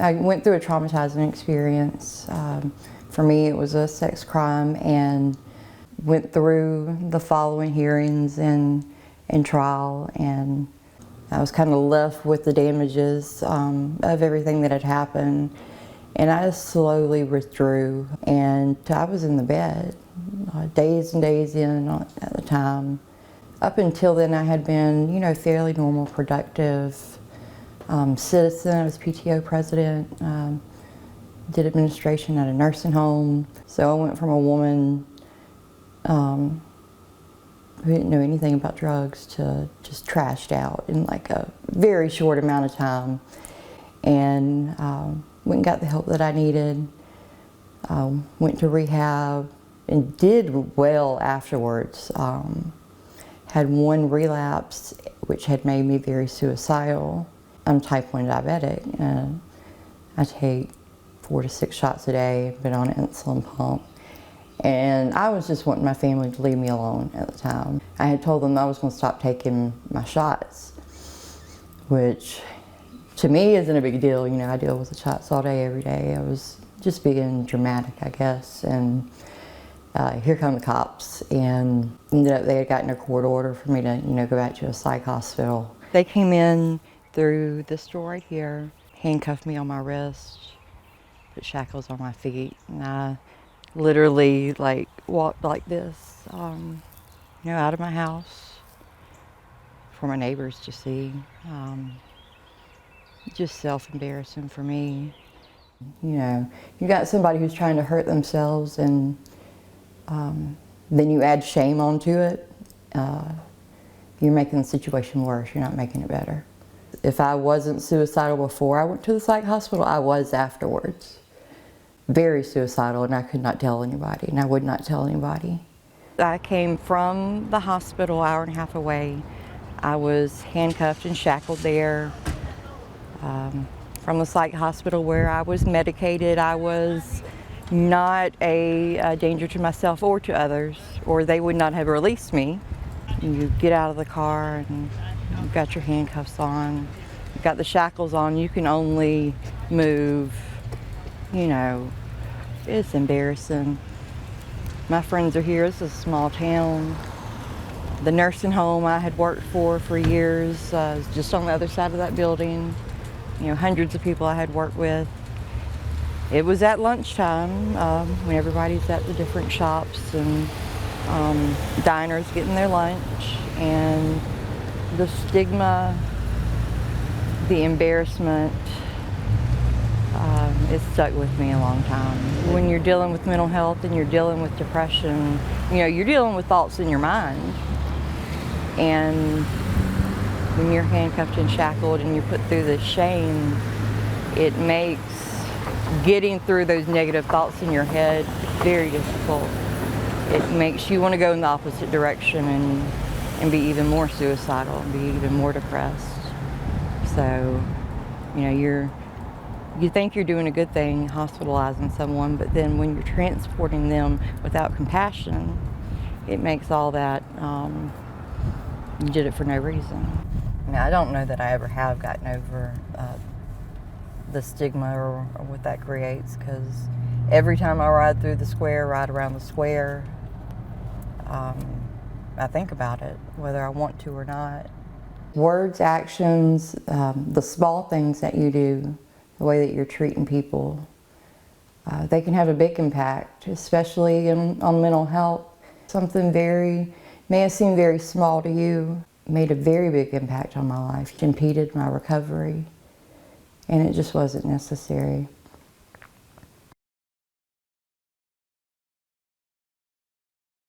I went through a traumatizing experience. For me, it was a sex crime, and went through the following hearings and trial, and I was kind of left with the damages of everything that had happened. And I slowly withdrew, and I was in the bed, days and days in at the time. Up until then, I had been, fairly normal, productive citizen. I was PTO president, did administration at a nursing home. So I went from a woman who didn't know anything about drugs to just trashed out in like a very short amount of time. And went and got the help that I needed, went to rehab and did well afterwards. Had one relapse which had made me very suicidal. I'm type 1 diabetic, and I take 4 to 6 shots a day, been on an insulin pump. And I was just wanting my family to leave me alone at the time. I had told them I was going to stop taking my shots, which to me isn't a big deal. I deal with the shots all day, every day. I was just being dramatic, I guess. And here come the cops, and they had gotten a court order for me to, go back to a psych hospital. They came in through this door right here, handcuffed me on my wrist, put shackles on my feet, and I literally walked like this, out of my house for my neighbors to see. Just self-embarrassing for me. You got somebody who's trying to hurt themselves, and then you add shame onto it. You're making the situation worse, you're not making it better. If I wasn't suicidal before I went to the psych hospital, I was afterwards. Very suicidal, and I could not tell anybody, and I would not tell anybody. I came from the hospital, an hour and a half away. I was handcuffed and shackled there. From the psych hospital where I was medicated, I was not a danger to myself or to others, or they would not have released me. You get out of the car and you've got your handcuffs on, you've got the shackles on, you can only move, it's embarrassing. My friends are here, it's a small town. The nursing home I had worked for years was just on the other side of that building. Hundreds of people I had worked with. It was at lunchtime when everybody's at the different shops and diners getting their lunch, and the stigma, the embarrassment, it stuck with me a long time. When you're dealing with mental health and you're dealing with depression, you're dealing with thoughts in your mind, and when you're handcuffed and shackled and you're put through this shame, it makes getting through those negative thoughts in your head very difficult. It makes you want to go in the opposite direction and be even more suicidal and be even more depressed. So, you think you're doing a good thing hospitalizing someone, but then when you're transporting them without compassion, it makes all that, you did it for no reason. I don't know that I ever have gotten over the stigma or what that creates, because every time I ride through the square, ride around the square, I think about it, whether I want to or not. Words, actions, the small things that you do, the way that you're treating people, they can have a big impact, especially on mental health. Something may have seemed very small to you, made a very big impact on my life. It impeded my recovery, and it just wasn't necessary.